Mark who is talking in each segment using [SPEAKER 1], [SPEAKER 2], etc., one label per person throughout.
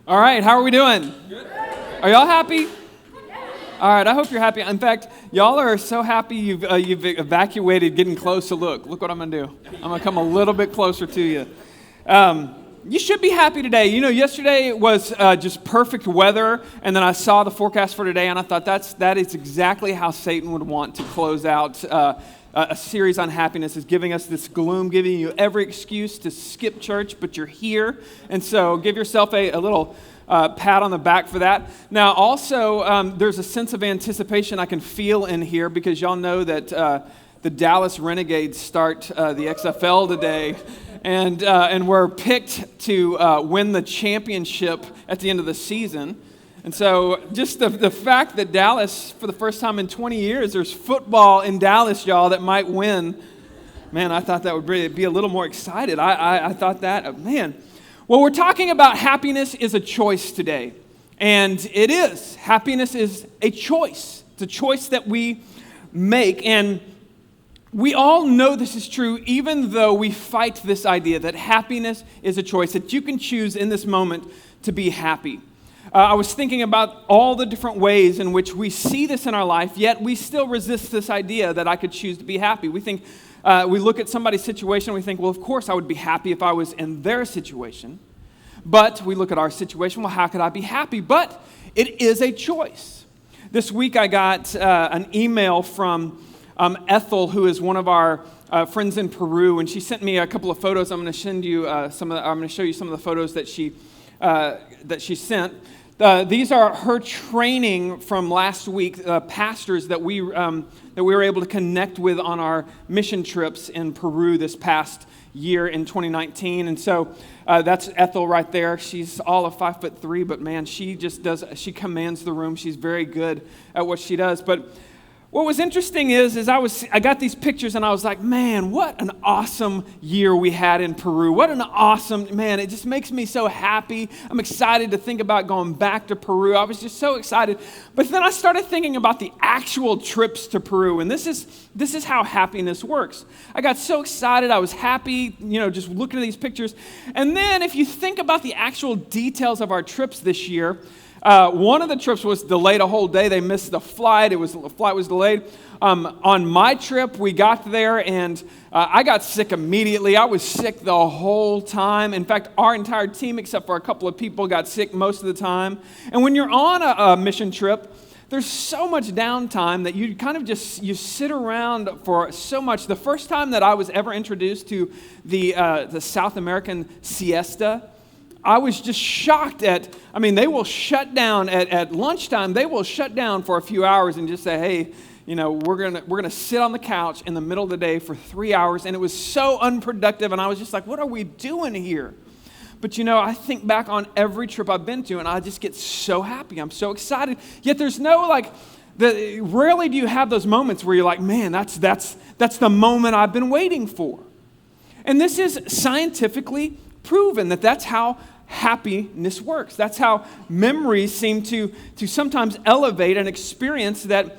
[SPEAKER 1] All right, how are we doing? Good. Are y'all happy? All right, I hope you're happy. In fact, y'all are so happy you've evacuated getting close to look. Look what I'm going to do. I'm going to come a little bit closer to you. You should be happy today. You know, yesterday was just perfect weather, and then I saw the forecast for today, and I thought that is exactly how Satan would want to close out a series on happiness, is giving us this gloom, giving you every excuse to skip church, but you're here. And so give yourself a little pat on the back for that. Now, also, there's a sense of anticipation I can feel in here because y'all know that the Dallas Renegades start the XFL today. And we're picked to win the championship at the end of the season. And so just the fact that Dallas, for the first time in 20 years, there's football in Dallas, y'all, that might win. Man, I thought that would be a little more excited. I thought that, man. Well, we're talking about happiness is a choice today. And it is. Happiness is a choice. It's a choice that we make. And we all know this is true, even though we fight this idea that happiness is a choice, that you can choose in this moment to be happy. I was thinking about all the different ways in which we see this in our life, yet we still resist this idea that I could choose to be happy. We think, we look at somebody's situation, and we think, well, of course I would be happy if I was in their situation. But we look at our situation, well, how could I be happy? But it is a choice. This week I got an email from Ethel, who is one of our friends in Peru, and she sent me a couple of photos. I'm going to send you I'm going to show you some of the photos that she sent. These are her training from last week, pastors that we were able to connect with on our mission trips in Peru this past year in 2019. And so that's Ethel right there. She's all of 5'3", but man, she commands the room. She's very good at what she does. But what was interesting is I got these pictures and I was like, man, what an awesome year we had in Peru. What an awesome, man, it just makes me so happy. I'm excited to think about going back to Peru. I was just so excited. But then I started thinking about the actual trips to Peru, and this is how happiness works. I got so excited. I was happy, just looking at these pictures. And then if you think about the actual details of our trips this year, one of the trips was delayed a whole day. They missed the flight. The flight was delayed. On my trip, we got there, and I got sick immediately. I was sick the whole time. In fact, our entire team, except for a couple of people, got sick most of the time. And when you're on a mission trip, there's so much downtime that you kind of you sit around for so much. The first time that I was ever introduced to the South American siesta, I was just shocked they will shut down at lunchtime. They will shut down for a few hours and just say, hey, we're gonna sit on the couch in the middle of the day for 3 hours. And it was so unproductive. And I was just like, what are we doing here? But I think back on every trip I've been to, and I just get so happy. I'm so excited. Yet there's no rarely do you have those moments where you're like, man, that's the moment I've been waiting for. And this is scientifically proven that's how happiness works. That's how memories seem to sometimes elevate an experience that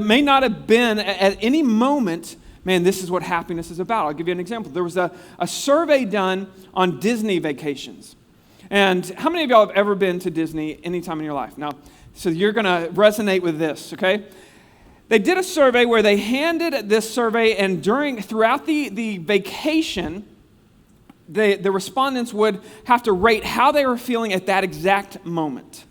[SPEAKER 1] may not have been at any moment. Man, this is what happiness is about. I'll give you an example. There was a survey done on Disney vacations. And how many of y'all have ever been to Disney any time in your life? Now, so you're going to resonate with this, okay? They did a survey where they handed this survey, and throughout the vacation, the respondents would have to rate how they were feeling at that exact moment.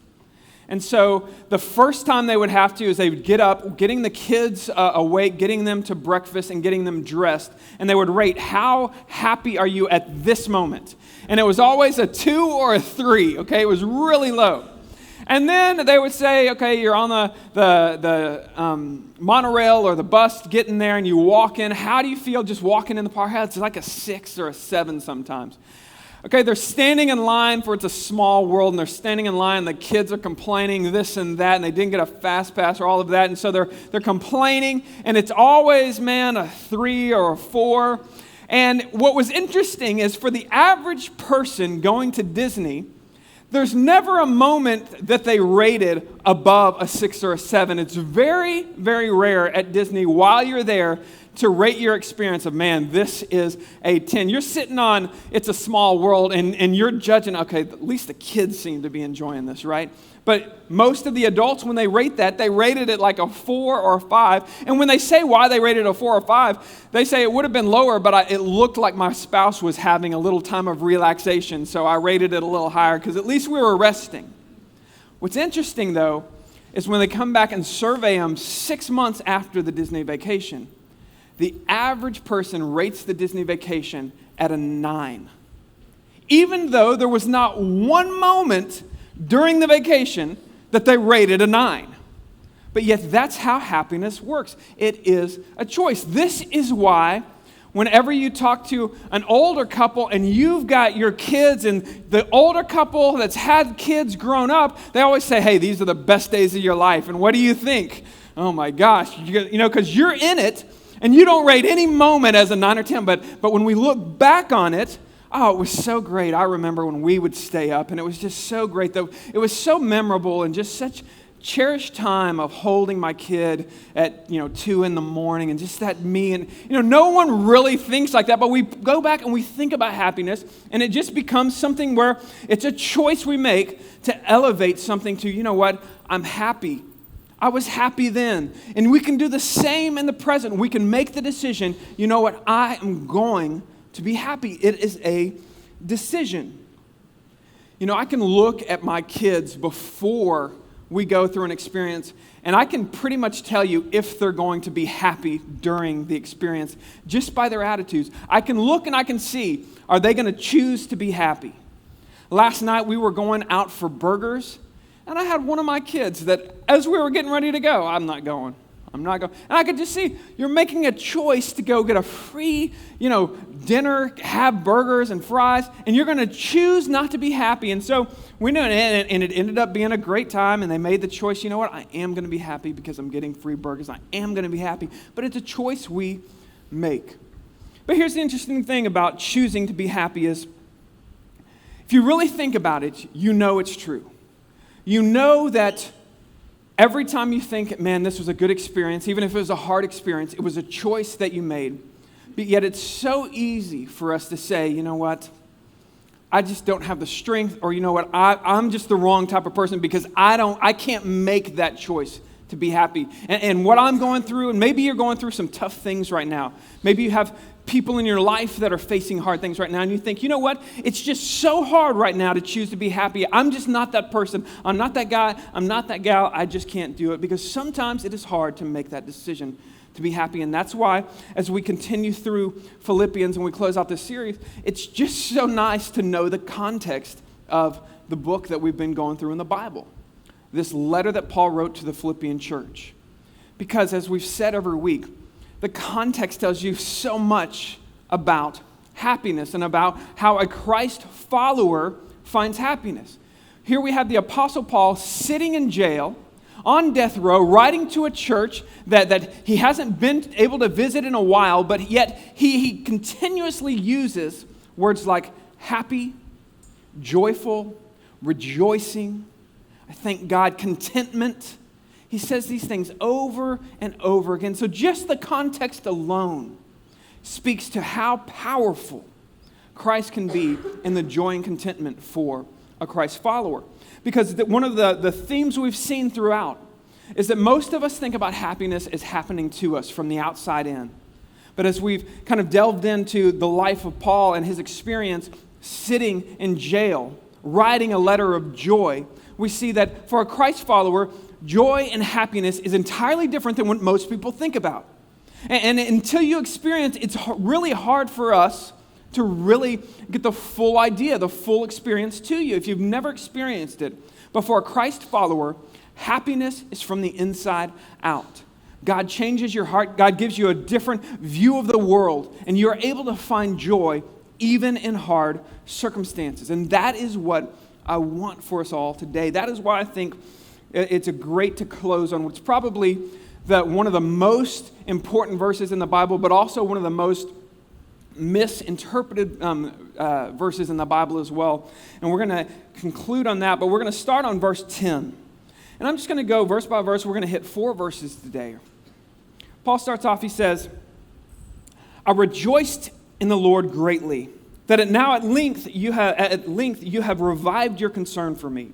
[SPEAKER 1] And so the first time they would have to is they would get up, getting the kids awake, getting them to breakfast, and getting them dressed. And they would rate, how happy are you at this moment? And it was always a 2 or a 3, okay? It was really low. And then they would say, okay, you're on the monorail or the bus getting there, and you walk in. How do you feel just walking in the park? It's like a 6 or a 7 sometimes. Okay, they're standing in line for It's a Small World, and they're standing in line, and the kids are complaining this and that, and they didn't get a fast pass or all of that, and so they're complaining, and it's always, man, a 3 or a 4. And what was interesting is for the average person going to Disney, there's never a moment that they rated above a 6 or a 7. It's very, very rare at Disney while you're there to rate your experience of, man, this is a 10. You're sitting on It's a Small World, and you're judging, okay, at least the kids seem to be enjoying this, right? But most of the adults, when they rate that, they rated it like a 4 or a 5. And when they say why they rated a 4 or 5, they say it would have been lower, but it looked like my spouse was having a little time of relaxation, so I rated it a little higher because at least we were resting. What's interesting, though, is when they come back and survey them 6 months after the Disney vacation, the average person rates the Disney vacation at a 9. Even though there was not one moment during the vacation that they rated a 9. But yet that's how happiness works. It is a choice. This is why whenever you talk to an older couple and you've got your kids, and the older couple that's had kids grown up, they always say, hey, these are the best days of your life. And what do you think? Oh my gosh, because you're in it and you don't rate any moment as a 9 or 10. But when we look back on it, oh, it was so great. I remember when we would stay up, and it was just so great. Though it was so memorable and just such cherished time of holding my kid at 2 in the morning, and just that me. And no one really thinks like that, but we go back and we think about happiness, and it just becomes something where it's a choice we make to elevate something to, I'm happy. I was happy then. And we can do the same in the present. We can make the decision, I am going to be happy. It is a decision. I can look at my kids before we go through an experience, and I can pretty much tell you if they're going to be happy during the experience just by their attitudes. I can look and I can see, are they going to choose to be happy? Last night we were going out for burgers, and I had one of my kids that as we were getting ready to go, I'm not going. And I could just see, you're making a choice to go get a free, dinner, have burgers and fries, and you're going to choose not to be happy. And so we knew, and it ended up being a great time, and they made the choice, I am going to be happy because I'm getting free burgers. I am going to be happy. But it's a choice we make. But here's the interesting thing about choosing to be happy is, if you really think about it, it's true. You know that every time you think, man, this was a good experience, even if it was a hard experience, it was a choice that you made. But yet it's so easy for us to say, I just don't have the strength, or I'm just the wrong type of person because I can't make that choice to be happy. And what I'm going through, and maybe you're going through some tough things right now. Maybe you have people in your life that are facing hard things right now, and you think, it's just so hard right now to choose to be happy. I'm just not that person. I'm not that guy. I'm not that gal. I just can't do it, because sometimes it is hard to make that decision to be happy. And that's why, as we continue through Philippians and we close out this series, it's just so nice to know the context of the book that we've been going through in the Bible. This letter that Paul wrote to the Philippian church. Because as we've said every week, the context tells you so much about happiness and about how a Christ follower finds happiness. Here we have the Apostle Paul sitting in jail, on death row, writing to a church that he hasn't been able to visit in a while, but yet he continuously uses words like happy, joyful, rejoicing, I thank God, contentment. He says these things over and over again. So just the context alone speaks to how powerful Christ can be in the joy and contentment for a Christ follower. Because one of the themes we've seen throughout is that most of us think about happiness as happening to us from the outside in. But as we've kind of delved into the life of Paul and his experience sitting in jail, writing a letter of joy, we see that for a Christ follower, joy and happiness is entirely different than what most people think about. And until you experience, it's really hard for us to really get the full idea, the full experience to you if you've never experienced it. But for a Christ follower, happiness is from the inside out. God changes your heart. God gives you a different view of the world, and you're able to find joy even in hard circumstances. And that is what I want for us all today. That is why I think it's a great to close on, which is probably one of the most important verses in the Bible, but also one of the most misinterpreted verses in the Bible as well. And we're going to conclude on that, but we're going to start on verse 10. And I'm just going to go verse by verse. We're going to hit 4 verses today. Paul starts off, he says, I rejoiced in the Lord greatly, that at length you have revived your concern for me.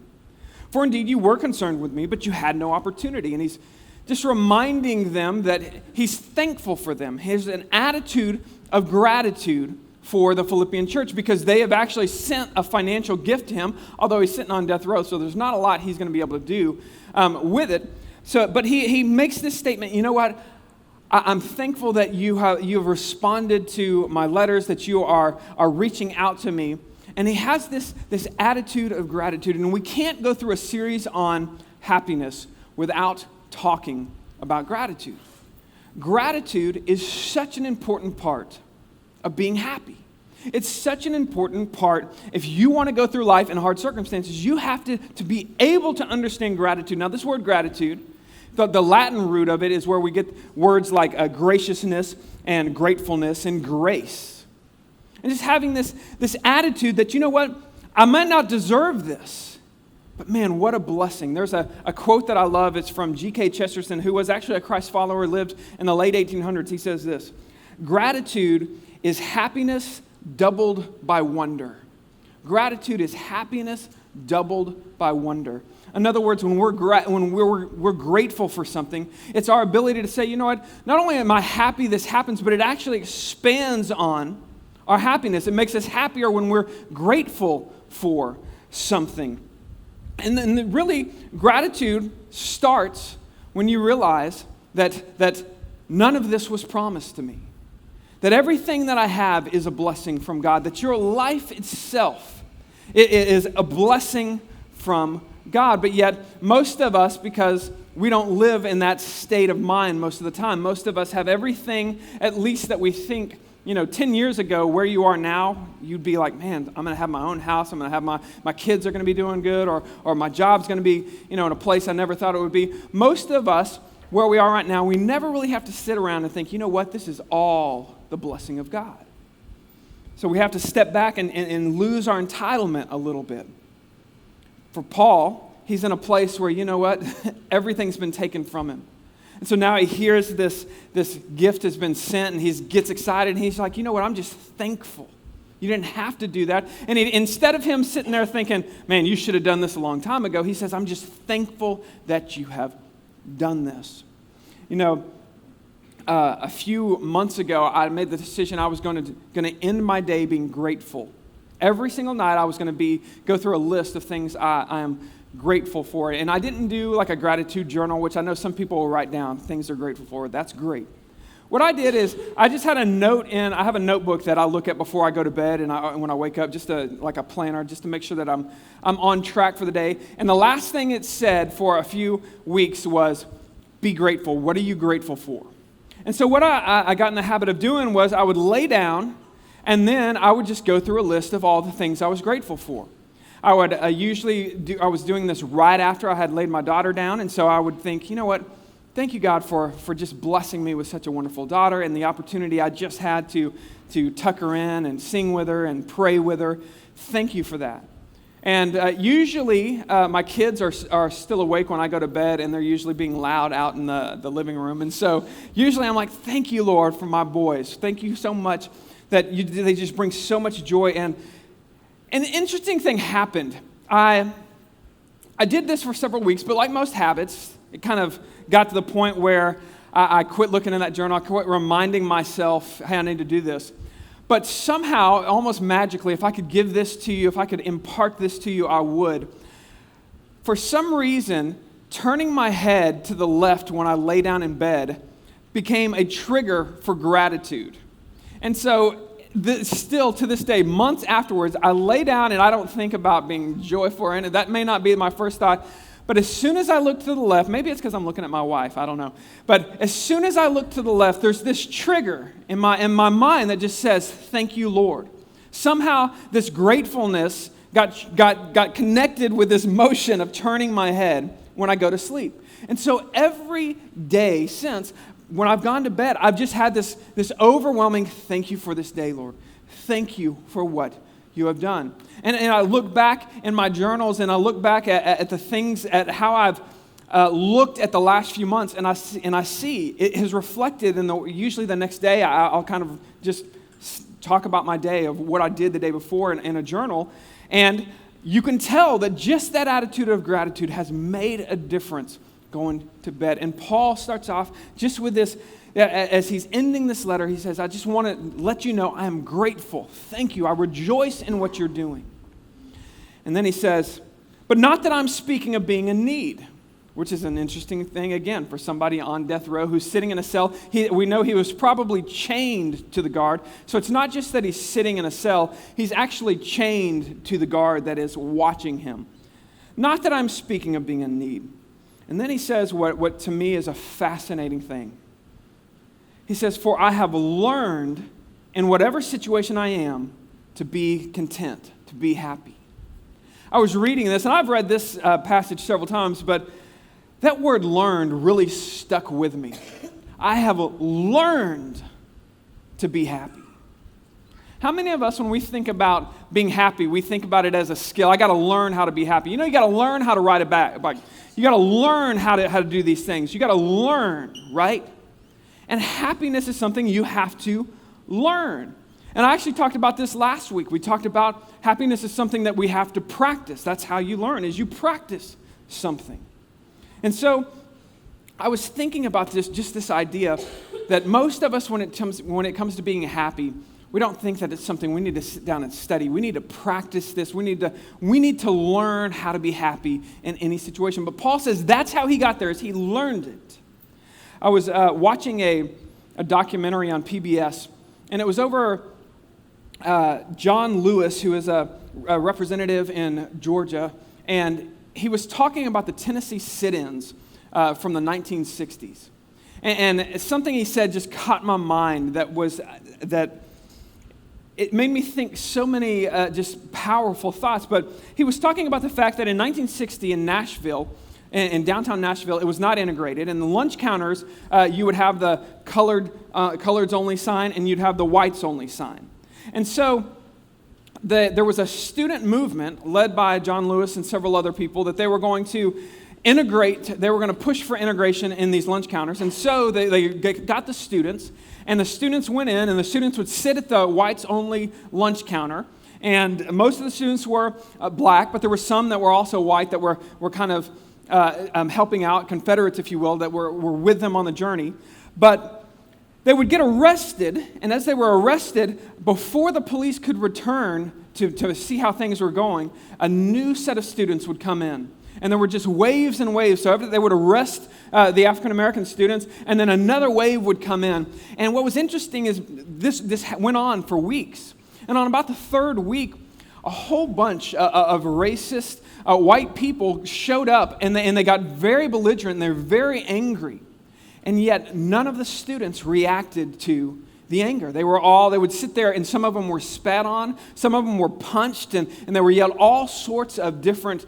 [SPEAKER 1] For indeed you were concerned with me, but you had no opportunity. And he's just reminding them that he's thankful for them. He has an attitude of gratitude for the Philippian church because they have actually sent a financial gift to him, although he's sitting on death row, so there's not a lot he's going to be able to do with it. But he makes this statement, you know what? I'm thankful that you have responded to my letters, that you are reaching out to me. And he has this attitude of gratitude. And we can't go through a series on happiness without talking about gratitude. Gratitude is such an important part of being happy. It's such an important part. If you want to go through life in hard circumstances, you have to be able to understand gratitude. Now, this word gratitude, the Latin root of it is where we get words like graciousness and gratefulness and grace. And just having this attitude that, you know what, I might not deserve this, but man, what a blessing. There's a quote that I love. It's from G.K. Chesterton, who was actually a Christ follower, lived in the late 1800s. He says this: gratitude is happiness doubled by wonder. Gratitude is happiness doubled by wonder. In other words, when we're grateful for something, it's our ability to say, you know what, not only am I happy this happens, but it actually expands on our happiness. It makes us happier when we're grateful for something. And then really, gratitude starts when you realize that none of this was promised to me. That everything that I have is a blessing from God. That your life itself is a blessing from God. But yet, most of us, because we don't live in that state of mind most of the time, most of us have everything, at least that we think, 10 years ago, where you are now, you'd be like, man, I'm going to have my own house. I'm going to have my kids are going to be doing good, or my job's going to be, in a place I never thought it would be. Most of us, where we are right now, we never really have to sit around and think, you know what, this is all the blessing of God. So we have to step back and lose our entitlement a little bit. For Paul, he's in a place where, you know what, everything's been taken from him. And so now he hears this gift has been sent, and he gets excited, and he's like, you know what, I'm just thankful. You didn't have to do that. And instead of him sitting there thinking, man, you should have done this a long time ago, he says, I'm just thankful that you have done this. A few months ago, I made the decision I was going to end my day being grateful. Every single night, I was going to go through a list of things I am grateful for. And I didn't do like a gratitude journal, which I know some people will write down things they're grateful for. That's great. What I did is I just had a note I have a notebook that I look at before I go to bed and when I wake up, just like a planner, just to make sure that I'm on track for the day. And the last thing it said for a few weeks was, be grateful. What are you grateful for? And so what I got in the habit of doing was I would lay down, and then I would just go through a list of all the things I was grateful for. I would I was doing this right after I had laid my daughter down, and so I would think, you know what, thank you, God, for just blessing me with such a wonderful daughter and the opportunity I just had to tuck her in and sing with her and pray with her. Thank you for that. And usually my kids are still awake when I go to bed, and they're usually being loud out in the living room. And so usually I'm like, thank you, Lord, for my boys. Thank you so much that they just bring so much joy. And an interesting thing happened. I did this for several weeks, but like most habits, it kind of got to the point where I quit looking in that journal. I quit reminding myself, hey, I need to do this. But somehow, almost magically, if I could give this to you, if I could impart this to you, I would. For some reason, turning my head to the left when I lay down in bed became a trigger for gratitude. And so still to this day, months afterwards, I lay down and I don't think about being joyful, and that may not be my first thought. But as soon as I look to the left, maybe it's because I'm looking at my wife, I don't know. But as soon as I look to the left, there's this trigger in my mind that just says, thank you, Lord. Somehow this gratefulness got connected with this motion of turning my head when I go to sleep. And so every day since, when I've gone to bed, I've just had this overwhelming thank you for this day, Lord. Thank you for what you have done. And I look back in my journals, and I look back at the things, at how I've looked at the last few months, and I see it has reflected usually the next day I'll kind of just talk about my day of what I did the day before in a journal, and you can tell that just that attitude of gratitude has made a difference going to bed. And Paul starts off just with this, as he's ending this letter, he says, I just want to let you know I am grateful. Thank you. I rejoice in what you're doing. And then he says, but not that I'm speaking of being in need, which is an interesting thing, again, for somebody on death row who's sitting in a cell. We know he was probably chained to the guard. So it's not just that he's sitting in a cell. He's actually chained to the guard that is watching him. Not that I'm speaking of being in need. And then he says what to me is a fascinating thing. He says, for I have learned in whatever situation I am to be content, to be happy. I was reading this, and I've read this passage several times, but that word learned really stuck with me. I have learned to be happy. How many of us, when we think about being happy, we think about it as a skill? I got to learn how to be happy. You got to learn how to ride a bike. You got to learn how to do these things. You got to learn, right? And happiness is something you have to learn. And I actually talked about this last week. We talked about happiness is something that we have to practice. That's how you learn, is you practice something. And so I was thinking about this idea that most of us, when it comes to being happy, we don't think that it's something we need to sit down and study. We need to practice this. We need to learn how to be happy in any situation. But Paul says that's how he got there, is he learned it. I was watching a documentary on PBS, and it was over John Lewis, who is a representative in Georgia, and he was talking about the Tennessee sit-ins from the 1960s. And something he said just caught my mind that it made me think so many just powerful thoughts. But he was talking about the fact that in 1960 in Nashville, in downtown Nashville, it was not integrated. And the lunch counters, you would have the coloreds only sign, and you'd have the whites only sign. And so there was a student movement led by John Lewis and several other people that they were going to integrate, they were going to push for integration in these lunch counters. And so they got the students, and the students went in, and the students would sit at the whites-only lunch counter. And most of the students were black, but there were some that were also white that were kind of helping out, Confederates, if you will, that were with them on the journey. But they would get arrested, and as they were arrested, before the police could return to see how things were going, a new set of students would come in. And there were just waves and waves. So they would arrest the African-American students, and then another wave would come in. And what was interesting is this went on for weeks. And on about the third week, a whole bunch of racist white people showed up, and they got very belligerent, and they were very angry. And yet none of the students reacted to the anger. They would sit there, and some of them were spat on, some of them were punched, and they were yelled all sorts of different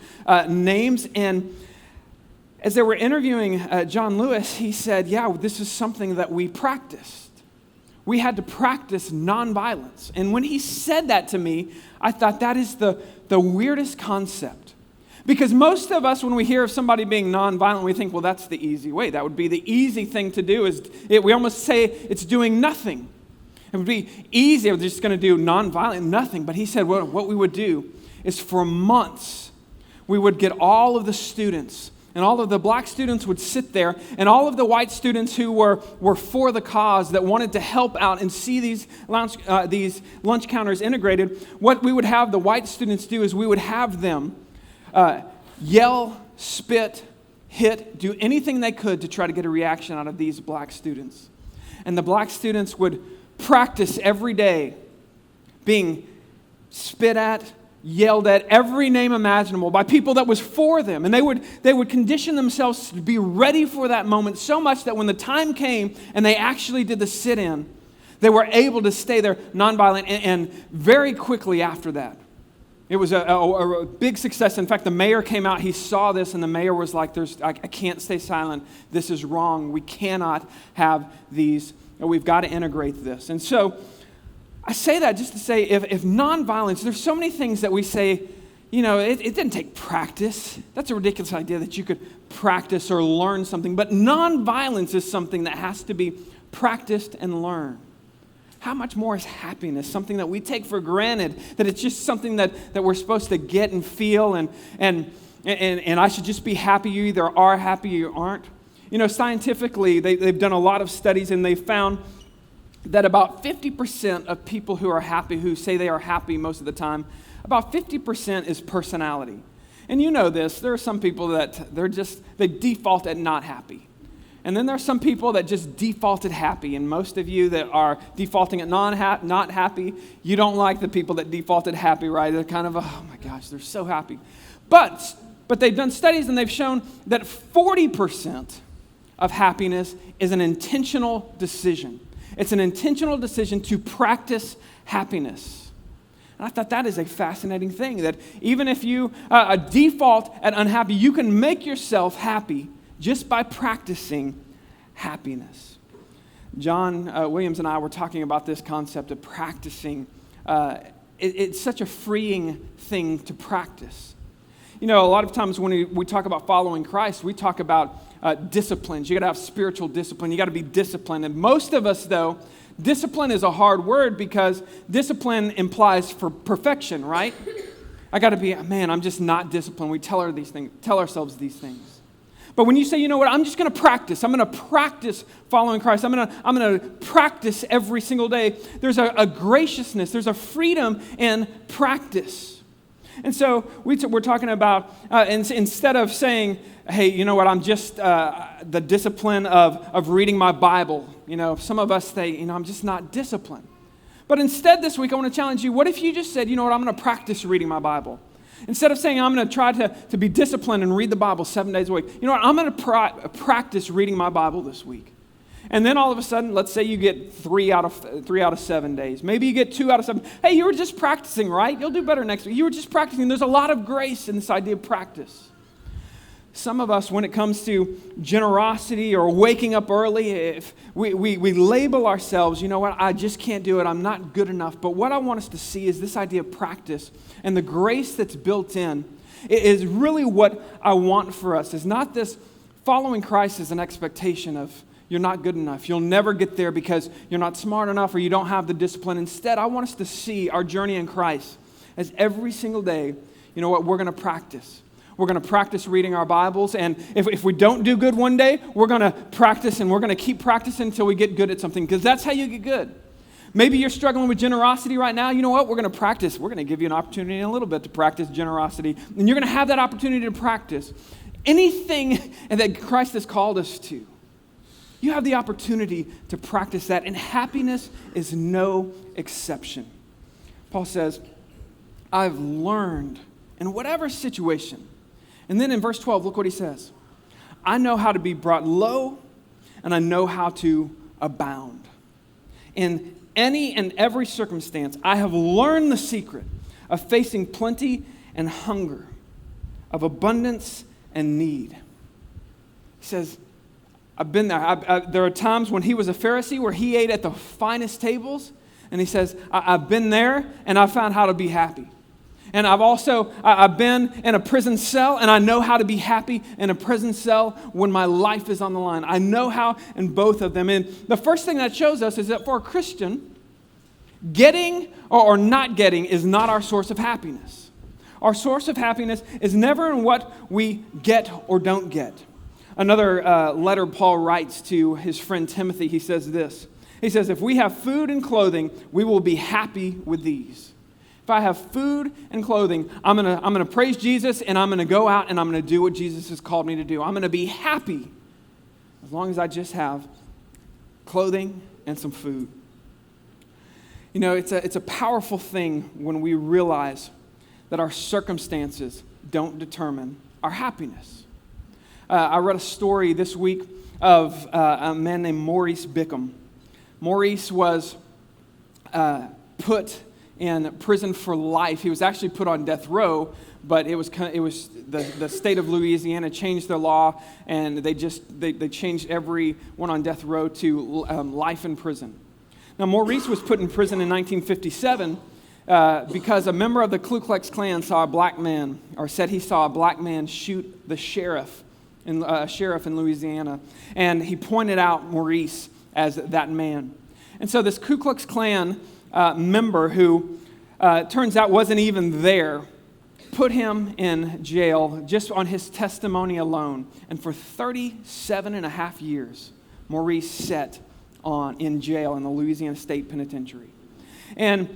[SPEAKER 1] names. And as they were interviewing John Lewis, he said, yeah, this is something that we practiced. We had to practice nonviolence. And when he said that to me, I thought that is the weirdest concept. Because most of us, when we hear of somebody being nonviolent, we think, well, that's the easy way. That would be the easy thing to do. We almost say it's doing nothing. It would be easy. We're just going to do nonviolent nothing. But he said, well, what we would do is for months, we would get all of the students, and all of the black students would sit there, and all of the white students who were for the cause that wanted to help out and see these lunch counters integrated. What we would have the white students do is we would have them yell, spit, hit, do anything they could to try to get a reaction out of these black students. And the black students would practice every day being spit at, yelled at, every name imaginable by people that was for them. And they would condition themselves to be ready for that moment so much that when the time came and they actually did the sit-in, they were able to stay there nonviolent, and very quickly after that. It was a big success. In fact, the mayor came out, he saw this, and the mayor was like, I can't stay silent. This is wrong. We cannot have these. We've got to integrate this. And so I say that just to say, if nonviolence, there's so many things that we say, it didn't take practice. That's a ridiculous idea that you could practice or learn something. But nonviolence is something that has to be practiced and learned. How much more is happiness, something that we take for granted, that it's just something that we're supposed to get and feel, and I should just be happy. You either are happy or you aren't. Scientifically, they've done a lot of studies, and they found that about 50% of people who are happy, who say they are happy most of the time, about 50% is personality. And you know this, there are some people that they default at not happy. And then there are some people that just defaulted happy. And most of you that are defaulting at not happy, you don't like the people that defaulted happy, right? They're kind of, oh my gosh, they're so happy. But they've done studies and they've shown that 40% of happiness is an intentional decision. It's an intentional decision to practice happiness. And I thought that is a fascinating thing, that even if you default at unhappy, you can make yourself happy just by practicing happiness. John Williams and I were talking about this concept of practicing. It's such a freeing thing to practice. A lot of times when we talk about following Christ, we talk about disciplines. You got to have spiritual discipline. You got to be disciplined. And most of us, though, discipline is a hard word because discipline implies for perfection, right? I got to be, man, I'm just not disciplined. We tell ourselves these things. But when you say, you know what, I'm just going to practice. I'm going to practice following Christ. I'm going to practice every single day. There's a graciousness. There's a freedom in practice. And so we're talking about, instead of saying, hey, you know what, I'm just the discipline of reading my Bible. Some of us say, I'm just not disciplined. But instead this week, I want to challenge you. What if you just said, you know what, I'm going to practice reading my Bible? Instead of saying, I'm going to try to be disciplined and read the Bible 7 days a week, you know what, I'm going to practice reading my Bible this week. And then all of a sudden, let's say you get 3 out of 7 days. Maybe you get 2 out of 7. Hey, you were just practicing, right? You'll do better next week. You were just practicing. There's a lot of grace in this idea of practice. Some of us, when it comes to generosity or waking up early, if we label ourselves, you know what, I just can't do it, I'm not good enough. But what I want us to see is this idea of practice and the grace that's built in is really what I want for us. Is not this following Christ as an expectation of you're not good enough. You'll never get there because you're not smart enough or you don't have the discipline. Instead, I want us to see our journey in Christ as every single day, you know what, we're going to practice. We're going to practice reading our Bibles, and if we don't do good one day, we're going to practice, and we're going to keep practicing until we get good at something, because that's how you get good. Maybe you're struggling with generosity right now. You know what? We're going to practice. We're going to give you an opportunity in a little bit to practice generosity, and you're going to have that opportunity to practice anything that Christ has called us to. You have the opportunity to practice that, and happiness is no exception. Paul says, I've learned in whatever situation. And then in verse 12, look what he says. I know how to be brought low, and I know how to abound. In any and every circumstance, I have learned the secret of facing plenty and hunger, of abundance and need. He says, I've been there. There are times when he was a Pharisee where he ate at the finest tables, and he says, I've been there, and I found how to be happy. And I've been in a prison cell, and I know how to be happy in a prison cell when my life is on the line. I know how in both of them. And the first thing that shows us is that for a Christian, getting or not getting is not our source of happiness. Our source of happiness is never in what we get or don't get. Another letter Paul writes to his friend Timothy, he says this. He says, if we have food and clothing, we will be happy with these. If I have food and clothing, I'm gonna praise Jesus, and I'm gonna go out and I'm gonna do what Jesus has called me to do. I'm gonna be happy as long as I just have clothing and some food. You know, it's a powerful thing when we realize that our circumstances don't determine our happiness. I read a story this week of a man named Maurice Bickham. Maurice was put in prison for life. He was actually put on death row, but it was the state of Louisiana changed their law, and they changed everyone on death row to life in prison. Now, Maurice was put in prison in 1957, because a member of the Ku Klux Klan saw a black man, or said he saw a black man shoot the sheriff in Louisiana. And he pointed out Maurice as that man. And so this Ku Klux Klan member, who turns out wasn't even there, put him in jail just on his testimony alone. And for 37 and a half years, Maurice sat in jail in the Louisiana State Penitentiary. And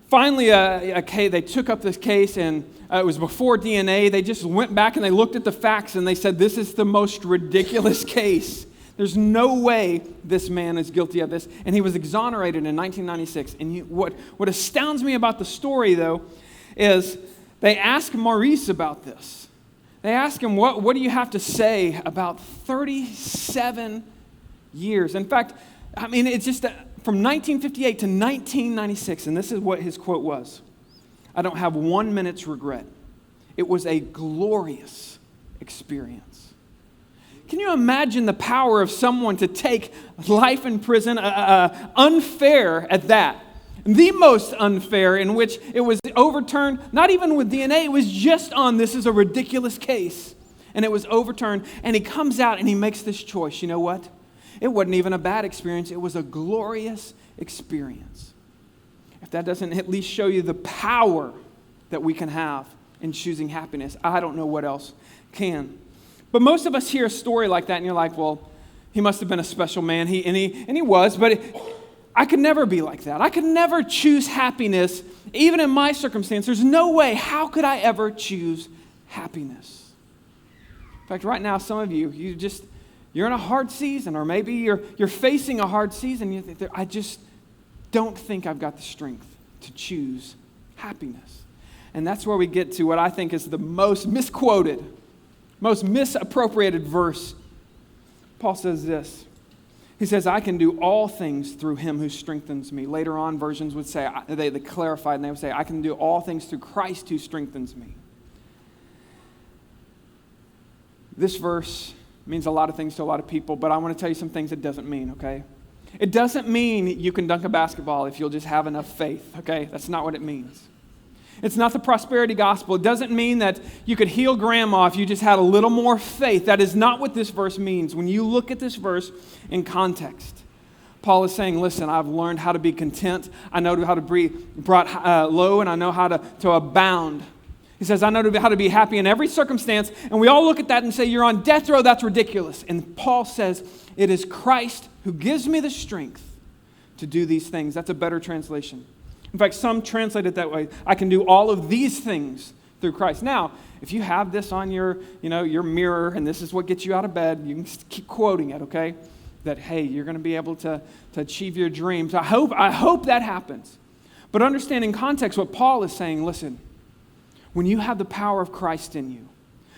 [SPEAKER 1] finally, they took up this case, and it was before DNA. They just went back and they looked at the facts, and they said, this is the most ridiculous case. There's no way this man is guilty of this. And he was exonerated in 1996. And what astounds me about the story, though, is they asked Maurice about this. They asked him, what do you have to say about 37 years? In fact, I mean, it's just from 1958 to 1996, and this is what his quote was: I don't have 1 minute's regret. It was a glorious experience. Can you imagine the power of someone to take life in prison, unfair at that? The most unfair, in which it was overturned, not even with DNA, it was just on, this is a ridiculous case. And it was overturned, and he comes out and he makes this choice. You know what? It wasn't even a bad experience. It was a glorious experience. If that doesn't at least show you the power that we can have in choosing happiness, I don't know what else can. But most of us hear a story like that, and you're like, well, he must have been a special man. He was, but I could never be like that. I could never choose happiness, even in my circumstance. There's no way. How could I ever choose happiness? In fact, right now, some of you're in a hard season, or maybe you're facing a hard season. You think, I just don't think I've got the strength to choose happiness. And that's where we get to what I think is the most misquoted, most misappropriated verse. Paul says this. He says, I can do all things through him who strengthens me. Later on, versions would say, they clarified, and they would say, I can do all things through Christ who strengthens me. This verse means a lot of things to a lot of people, but I want to tell you some things it doesn't mean, okay? It doesn't mean you can dunk a basketball if you'll just have enough faith, okay? That's not what it means. It's not the prosperity gospel. It doesn't mean that you could heal grandma if you just had a little more faith. That is not what this verse means. When you look at this verse in context, Paul is saying, listen, I've learned how to be content. I know how to be brought low, and I know how to abound. He says, I know how to be happy in every circumstance. And we all look at that and say, you're on death row, that's ridiculous. And Paul says, it is Christ who gives me the strength to do these things. That's a better translation. In fact, some translate it that way. I can do all of these things through Christ. Now, if you have this on your mirror, and this is what gets you out of bed, you can keep quoting it, okay? That, hey, you're going to be able to achieve your dreams. I hope that happens. But understand in context what Paul is saying, listen, when you have the power of Christ in you,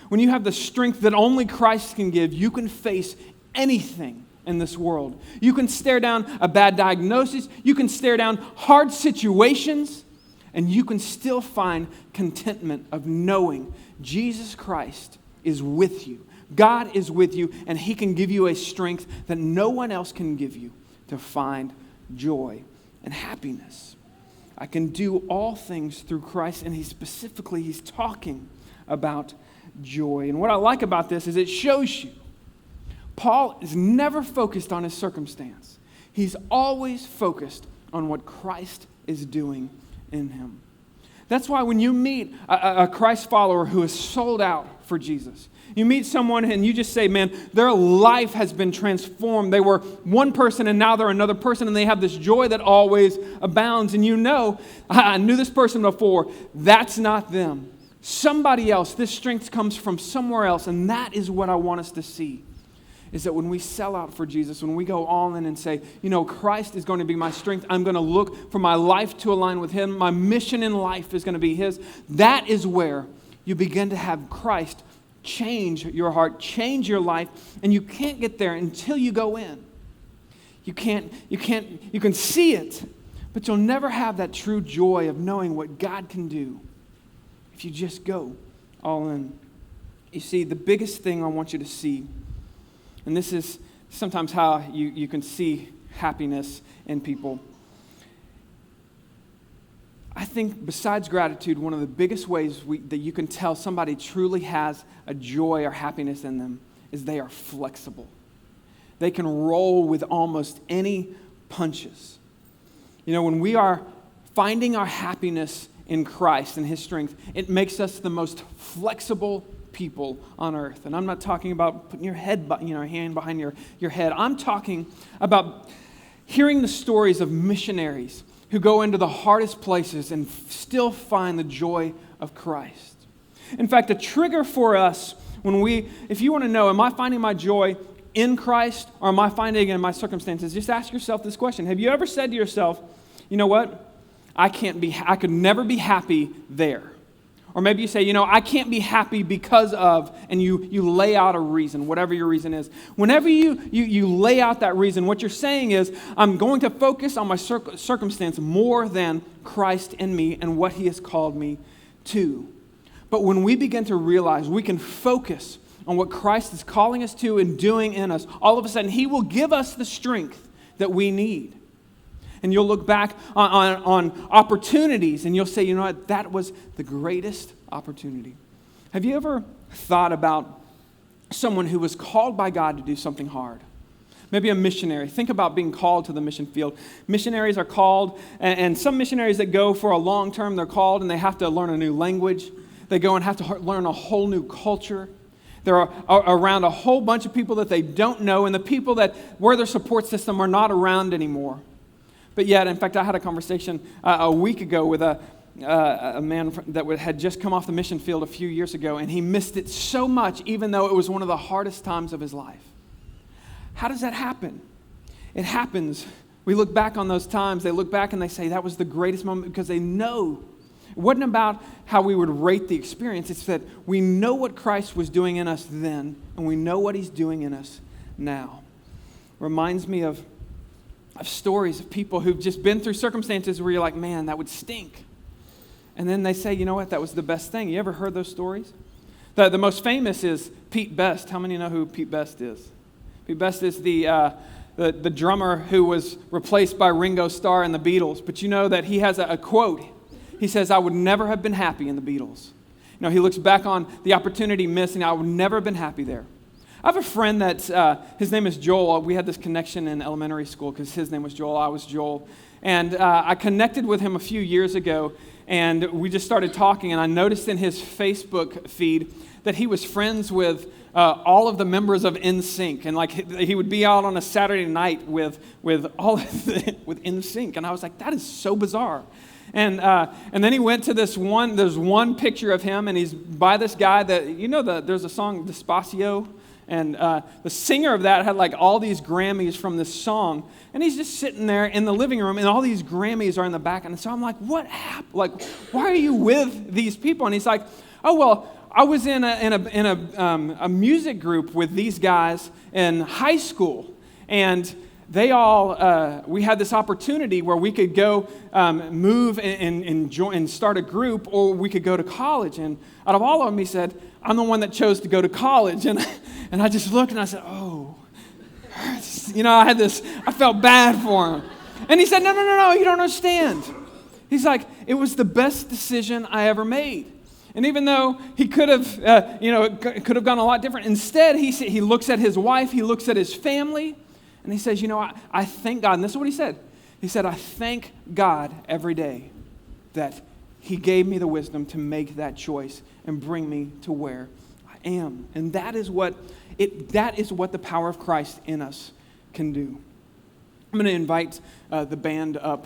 [SPEAKER 1] when you have the strength that only Christ can give, you can face anything in this world. You can stare down a bad diagnosis, you can stare down hard situations, and you can still find contentment of knowing Jesus Christ is with you. God is with you, and he can give you a strength that no one else can give you to find joy and happiness. I can do all things through Christ, and he's talking about joy. And what I like about this is it shows you Paul is never focused on his circumstance. He's always focused on what Christ is doing in him. That's why when you meet a Christ follower who is sold out for Jesus, you meet someone and you just say, man, their life has been transformed. They were one person and now they're another person, and they have this joy that always abounds. And you know, I knew this person before. That's not them. Somebody else. This strength comes from somewhere else. And that is what I want us to see, is that when we sell out for Jesus, when we go all in and say, you know, Christ is going to be my strength. I'm going to look for my life to align with him. My mission in life is going to be his. That is where you begin to have Christ change your heart, change your life, and you can't get there until you go in. You can see it, but you'll never have that true joy of knowing what God can do if you just go all in. You see, the biggest thing I want you to see, and this is sometimes how you can see happiness in people. I think besides gratitude, one of the biggest ways that you can tell somebody truly has a joy or happiness in them is they are flexible. They can roll with almost any punches. You know, when we are finding our happiness in Christ and His strength, it makes us the most flexible people on earth. And I'm not talking about putting your head, hand behind your head. I'm talking about hearing the stories of missionaries who go into the hardest places and still find the joy of Christ. In fact, a trigger for us if you want to know, am I finding my joy in Christ or am I finding it in my circumstances? Just ask yourself this question. Have you ever said to yourself, you know what? I could never be happy there. Or maybe you say, I can't be happy because of, and you lay out a reason, whatever your reason is. Whenever you lay out that reason, what you're saying is, I'm going to focus on my circumstance more than Christ in me and what He has called me to. But when we begin to realize we can focus on what Christ is calling us to and doing in us, all of a sudden He will give us the strength that we need. And you'll look back on opportunities and you'll say, you know what, that was the greatest opportunity. Have you ever thought about someone who was called by God to do something hard? Maybe a missionary. Think about being called to the mission field. Missionaries are called, and some missionaries that go for a long term, they're called and they have to learn a new language. They go and have to learn a whole new culture. They're around a whole bunch of people that they don't know, and the people that were their support system are not around anymore. But yet, in fact, I had a conversation a week ago with a man that had just come off the mission field a few years ago, and he missed it so much, even though it was one of the hardest times of his life. How does that happen? It happens. We look back on those times. They look back and they say that was the greatest moment because they know. It wasn't about how we would rate the experience. It's that we know what Christ was doing in us then, and we know what He's doing in us now. Reminds me of stories of people who've just been through circumstances where you're like, man, that would stink. And then they say, you know what, that was the best thing. You ever heard those stories? The most famous is Pete Best. How many know who Pete Best is? Pete Best is the drummer who was replaced by Ringo Starr in the Beatles. But you know that he has a quote. He says, I would never have been happy in the Beatles. You know, he looks back on the opportunity missed, and I would never have been happy there. I have a friend that's, his name is Joel. We had this connection in elementary school because his name was Joel, I was Joel. And I connected with him a few years ago, and we just started talking, and I noticed in his Facebook feed that he was friends with all of the members of NSYNC, and like he would be out on a Saturday night with all of with NSYNC, and I was like, that is so bizarre. And then he went to there's one picture of him, and he's by this guy that, there's a song, Despacio, and the singer of that had like all these Grammys from this song, and he's just sitting there in the living room, and all these Grammys are in the back, and so I'm like, what happened? Like, why are you with these people? And he's like, oh, well, I was in a music group with these guys in high school, and they all, we had this opportunity where we could go move and start a group, or we could go to college. And out of all of them, he said, I'm the one that chose to go to college. And I just looked and I said, oh, I felt bad for him. And he said, no, you don't understand. He's like, it was the best decision I ever made. And even though he could have, gone a lot different, instead he looks at his wife, he looks at his family, and he says, I thank God. And this is what he said. He said, I thank God every day that He gave me the wisdom to make that choice and bring me to where I am. And that is what the power of Christ in us can do. I'm going to invite the band up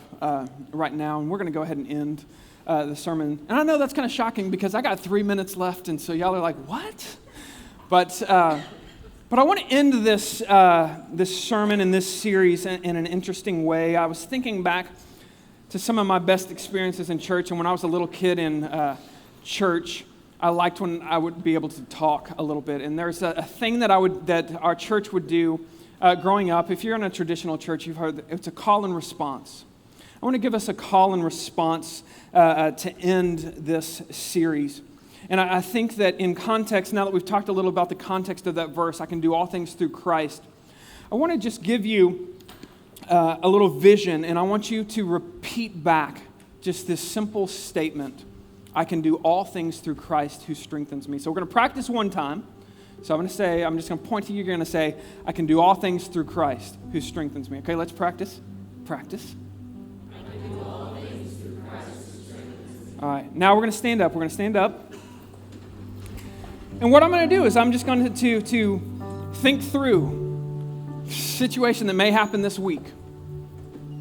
[SPEAKER 1] right now, and we're going to go ahead and end the sermon. And I know that's kind of shocking because I got 3 minutes left, and so y'all are like, what? But I want to end this sermon in this series in an interesting way. I was thinking back to some of my best experiences in church, and when I was a little kid in church, I liked when I would be able to talk a little bit. And there's a thing that our church would do growing up. If you're in a traditional church, you've heard it's a call and response. I want to give us a call and response to end this series. And I think that in context, now that we've talked a little about the context of that verse, I can do all things through Christ. I want to just give you a little vision, and I want you to repeat back just this simple statement, I can do all things through Christ who strengthens me. So we're going to practice one time. So I'm just going to point to you. You're going to say, I can do all things through Christ who strengthens me. Okay, let's practice. Practice.
[SPEAKER 2] I can do all things through Christ who strengthens me.
[SPEAKER 1] All right, now we're going to stand up. We're going to stand up. And what I'm going to do is I'm just going to think through a situation that may happen this week.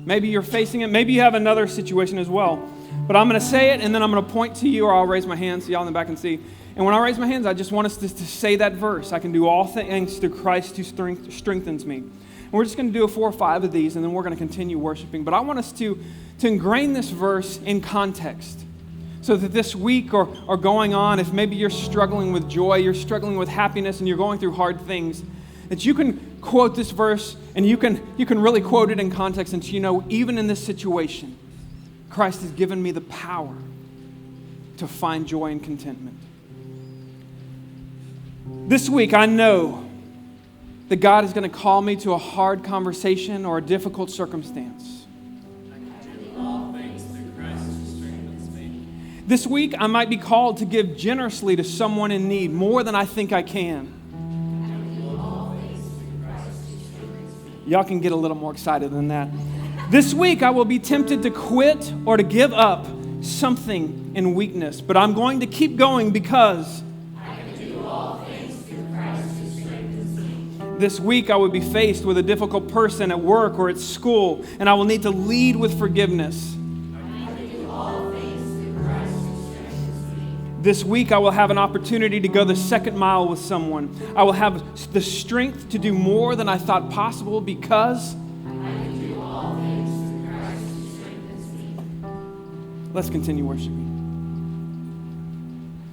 [SPEAKER 1] Maybe you're facing it. Maybe you have another situation as well. But I'm going to say it, and then I'm going to point to you, or I'll raise my hands so y'all in the back can see. And when I raise my hands, I just want us to say that verse. I can do all things through Christ who strengthens me. And we're just going to do 4 or 5 of these, and then we're going to continue worshiping. But I want us to ingrain this verse in context, so that this week or going on, if maybe you're struggling with joy, you're struggling with happiness, and you're going through hard things, that you can quote this verse, and you can really quote it in context, and you know, even in this situation, Christ has given me the power to find joy and contentment. This week, I know that God is going to call me to a hard conversation or a difficult circumstance.
[SPEAKER 2] I can do all things through Christ who strengthens me.
[SPEAKER 1] This week, I might be called to give generously to someone in need, more than I think I can.
[SPEAKER 2] I can do all things through Christ who strengthens me.
[SPEAKER 1] Y'all can get a little more excited than that. This week, I will be tempted to quit or to give up something in weakness, but I'm going to keep going because
[SPEAKER 2] I can do all things through Christ who strengthens me.
[SPEAKER 1] this week I will be faced with a difficult person at work or at school, and I will need to lead with forgiveness.
[SPEAKER 2] I can do all things through Christ who strengthens me.
[SPEAKER 1] This week I will have an opportunity to go the second mile with someone. I will have the strength to do more than I thought possible because
[SPEAKER 2] I can do all things through Christ who strengthens me.
[SPEAKER 1] let's continue worshiping.